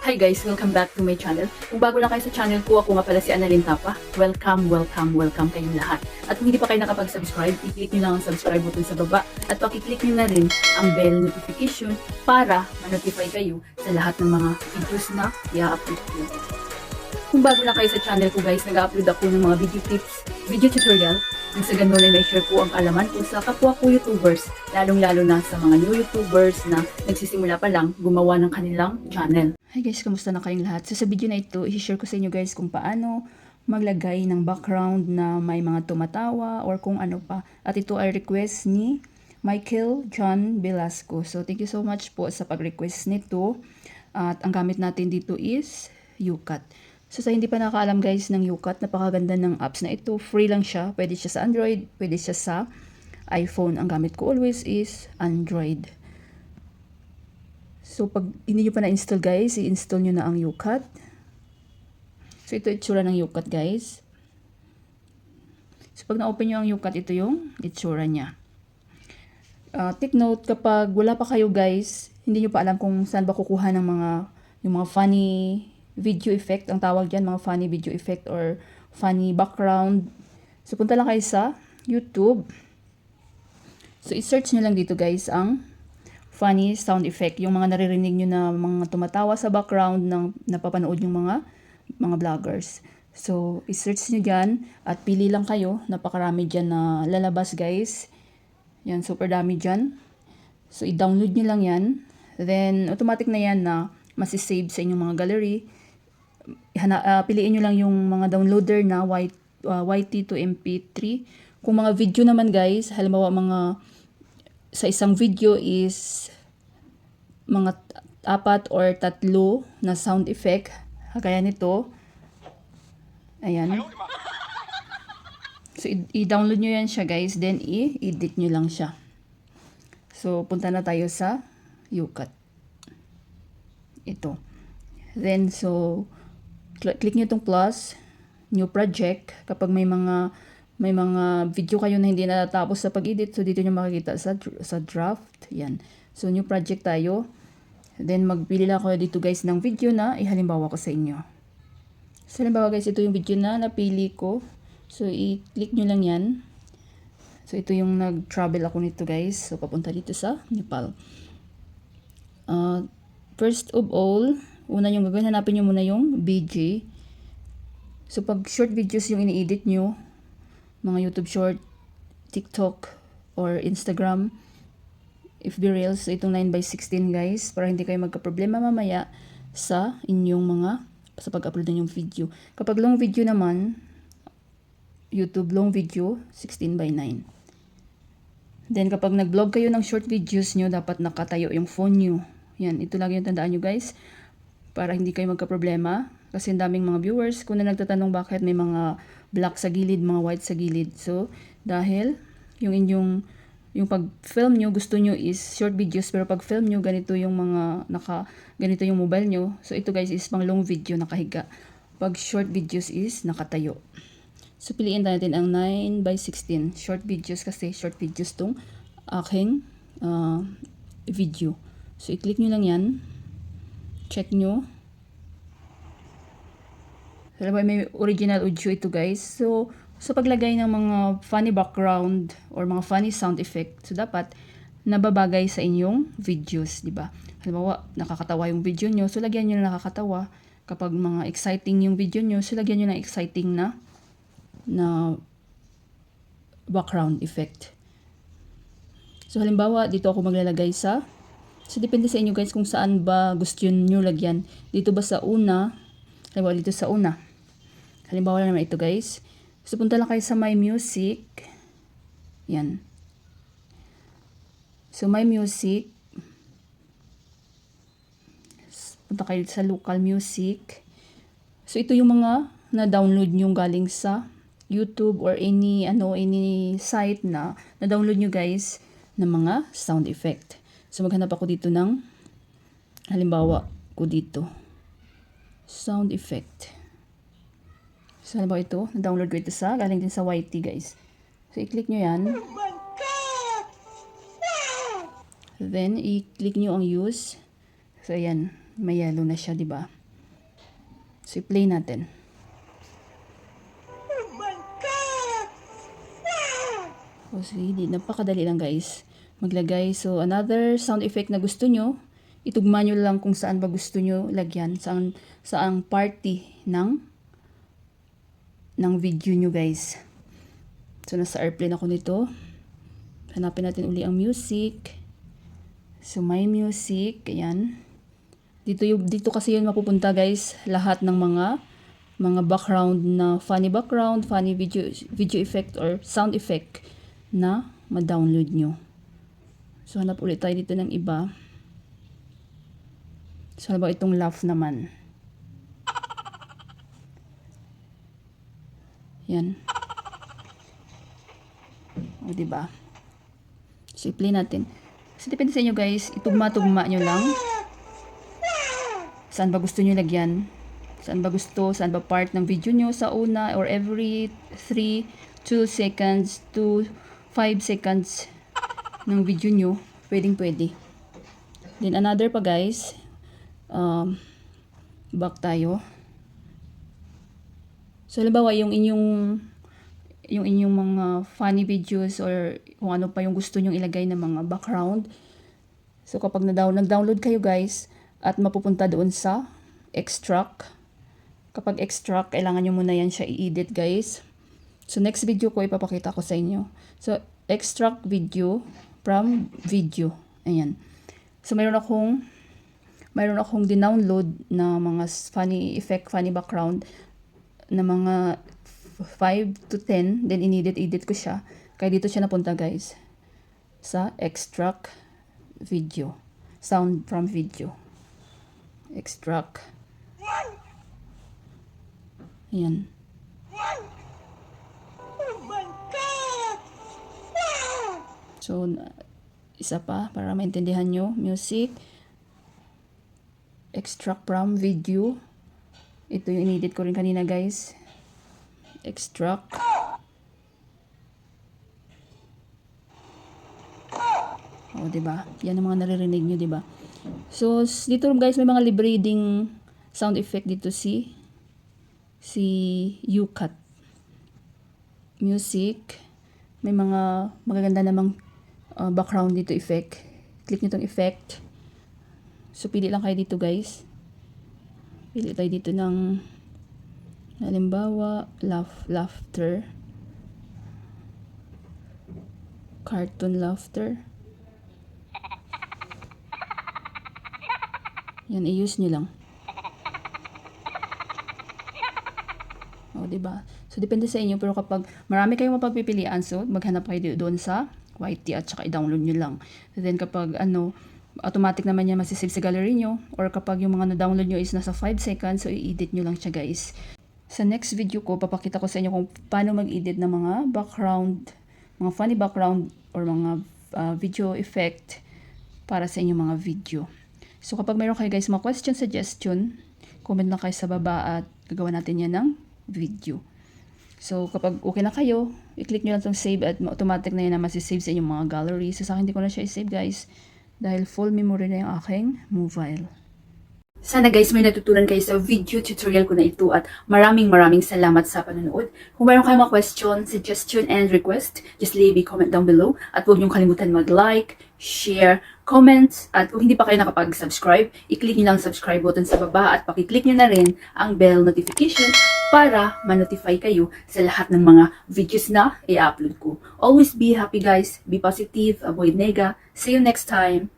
Hi guys! Welcome back to my channel. Kung bago lang kayo sa channel ko, ako nga pala si Annalyn Tapa. Welcome kayong lahat. At kung hindi pa kayo nakapag-subscribe, i-click nyo lang ang subscribe button sa baba at pakiclick nyo na rin ang bell notification para ma-notify kayo sa lahat ng mga videos na i-upload ko. Kung bago lang kayo sa channel ko guys, nag-upload ako ng mga video tips, video tutorial, nang sa ganun ay may share ko ang kaalaman ko sa kapwa ko YouTubers, lalong-lalo na sa mga new YouTubers na nagsisimula pa lang gumawa ng kanilang channel. Hi guys, kamusta na kayong lahat? So sa video na ito, i-share ko sa inyo guys kung paano maglagay ng background na may mga tumatawa or kung ano pa. At ito ay request ni Michael John Velasco. So thank you so much po sa pag-request nito. At ang gamit natin dito is YouCut. So sa hindi pa nakaalam guys ng YouCut, napakaganda ng apps na ito. Free lang siya. Pwede siya sa Android, pwede siya sa iPhone. Ang gamit ko always is Android. So pag hindi nyo pa na-install guys, i-install nyo na ang YouCut. So ito itsura ng YouCut guys. So pag na-open nyo ang YouCut, ito yung itsura niya. Take note, kapag wala pa kayo guys, hindi nyo pa alam kung saan ba kukuha ng yung mga funny video effect, ang tawag dyan, mga funny video effect or funny background. So punta lang kayo sa YouTube. So i-search nyo lang dito guys ang funny sound effect, yung mga naririnig nyo na mga tumatawa sa background ng napapanood yung mga vloggers. So i-search nyo dyan at pili lang kayo, napakarami dyan na lalabas guys. Yan, super dami dyan. So i-download nyo lang yan, then automatic na yan na masisave sa inyong mga gallery. Piliin nyo lang yung mga downloader na YT to MP3. Kung mga video naman guys, halimbawa sa isang video is mga 4 or 3 na sound effect, kaya nito, ayan. So i-download nyo yan siya guys, then i-edit nyo lang siya. So punta na tayo sa YouCut. Ito. Then click nyo itong plus, new project. Kapag may mga video kayo na hindi natatapos sa pag-edit, so dito nyo makikita sa draft. Yan. So new project tayo. Then magpili lang ako dito guys ng video na ihalimbawa ko sa inyo. So halimbawa guys, ito yung video na napili ko. So i-click nyo lang yan. So ito yung nag-travel ako nito guys. So papunta dito sa Nepal. First of all, una yung gagawin, hanapin nyo muna yung BG. So pag short videos yung ini-edit nyo, mga YouTube short, TikTok, or Instagram, FB Reels, so itong 9:16 guys, para hindi kayo magka-problema mamaya sa pag-upload ng yung video. Kapag long video naman, YouTube long video, 16:9. Then kapag nag-vlog kayo ng short videos nyo, dapat nakatayo yung phone nyo. Yan, ito lagi yung tandaan nyo guys, para hindi kayo magka-problema. Kasi ang daming mga viewers kung na nagtatanong bakit may mga black sa gilid, mga white sa gilid. So, dahil yung pag-film nyo, gusto nyo is short videos, pero pag-film nyo, ganito yung ganito yung mobile nyo. So, ito guys is pang long video, nakahiga. Pag short videos is nakatayo. So, piliin natin ang 9:16. Short videos kasi short videos tong aking video. So, i-click nyo lang yan. Check nyo. May original audio ito guys. So, sa paglagay ng mga funny background or mga funny sound effect, so dapat nababagay sa inyong videos, di ba? Halimbawa, nakakatawa yung video nyo, so lagyan nyo na nakakatawa. Kapag mga exciting yung video nyo, so lagyan nyo na exciting na background effect. So, halimbawa, dito ako maglalagay so, depende sa inyo guys kung saan ba gusto nyo lagyan. Dito ba sa una? Halimbawa, dito sa una. Halimbawa naman ito guys. So, punta lang kayo sa My Music. Yan. So, My Music. Punta kayo sa local music. So, ito yung mga na-download nyo galing sa YouTube or any site na na-download nyo guys ng mga sound effect. So, maghanap ako dito ng, halimbawa ko dito, sound effect. So, halimbawa ito, na-download ko ito galing din sa YT guys. So, i-click nyo yan. Oh my God! Then, i-click nyo ang use. So, ayan. May yellow na siya, di ba? So, i-play natin. Oh my God! O, sige, napakadali lang guys maglagay. So, another sound effect na gusto nyo, itugma nyo lang kung saan ba gusto nyo lagyan. Saang party ng video nyo guys. So, nasa airplane ako nito. Hanapin natin uli ang music. So, my music. Ayan. Dito kasi yun mapupunta guys. Lahat ng mga background na funny background, funny video effect or sound effect na ma-download nyo. So, hanap ulit tayo dito ng iba. So, halimbawa itong laugh naman. Yan. O, diba? So, i-play natin. So, depende sa inyo guys. Itugma-tugma nyo lang. Saan ba gusto nyo lagyan? Saan ba gusto? Saan ba part ng video nyo? Sa una or every 3, 2 seconds to 5 seconds ng video nyo. Pwede. Then another pa guys. Back tayo. So, halimbawa yung inyong mga funny videos or kung ano pa yung gusto nyong ilagay na mga background. So, kapag nag-download kayo guys, at mapupunta doon sa extract. Kapag extract, kailangan nyo muna yan siya i-edit guys. So, next video ko, ipapakita ko sa inyo. So, extract video from video. Ayan. So, mayroon akong dinownload na mga funny effect, funny background na mga 5 to 10. Then, in-edit ko siya. Kaya dito siya napunta guys. Sa extract video. Sound from video. Extract. Ayan. Oh my God! So, isa pa para maintindihan nyo. Music. Extract from video. Ito yung in-edit ko rin kanina guys. Extract. O, diba? Yan ang mga naririnig nyo, diba? So, dito guys, may mga libre ding sound effect dito si UCut. Music. May mga magaganda namang background dito effect. Click nyo itong effect. So, pili lang kayo dito guys. Pili tayo dito ng halimbawa, laughter. Cartoon laughter. Yan, i-use nyo lang. O, diba? So, depende sa inyo. Pero kapag marami kayong mapagpipilian, so, maghanap kayo doon sa YT at saka i-download nyo lang. And then, kapag, automatic naman yan masisave sa gallery nyo. Or kapag yung mga na-download nyo is nasa 5 seconds, so, i-edit nyo lang siya, guys. Sa next video ko, papakita ko sa inyo kung paano mag-edit ng mga background, mga funny background, or mga video effect para sa inyong mga video. So, kapag mayroon kayo guys mga question, suggestion, comment lang kayo sa baba at gagawa natin yan ng video. So, kapag okay na kayo, i-click nyo lang itong save at automatic na yan na masisave sa inyong mga gallery. So, sa akin, hindi ko na siya i-save guys dahil full memory na yung aking mobile. Sana guys may natutunan kayo sa video tutorial ko na ito at maraming salamat sa panonood. Kung mayroon kayong mga question, suggestion, and request, just leave a comment down below. At huwag niyong kalimutan mag-like, share, comment, at kung hindi pa kayo nakapag-subscribe, i-click niyo lang subscribe button sa baba at pakiclick niyo na rin ang bell notification para ma-notify kayo sa lahat ng mga videos na i-upload ko. Always be happy guys, be positive, avoid nega. See you next time.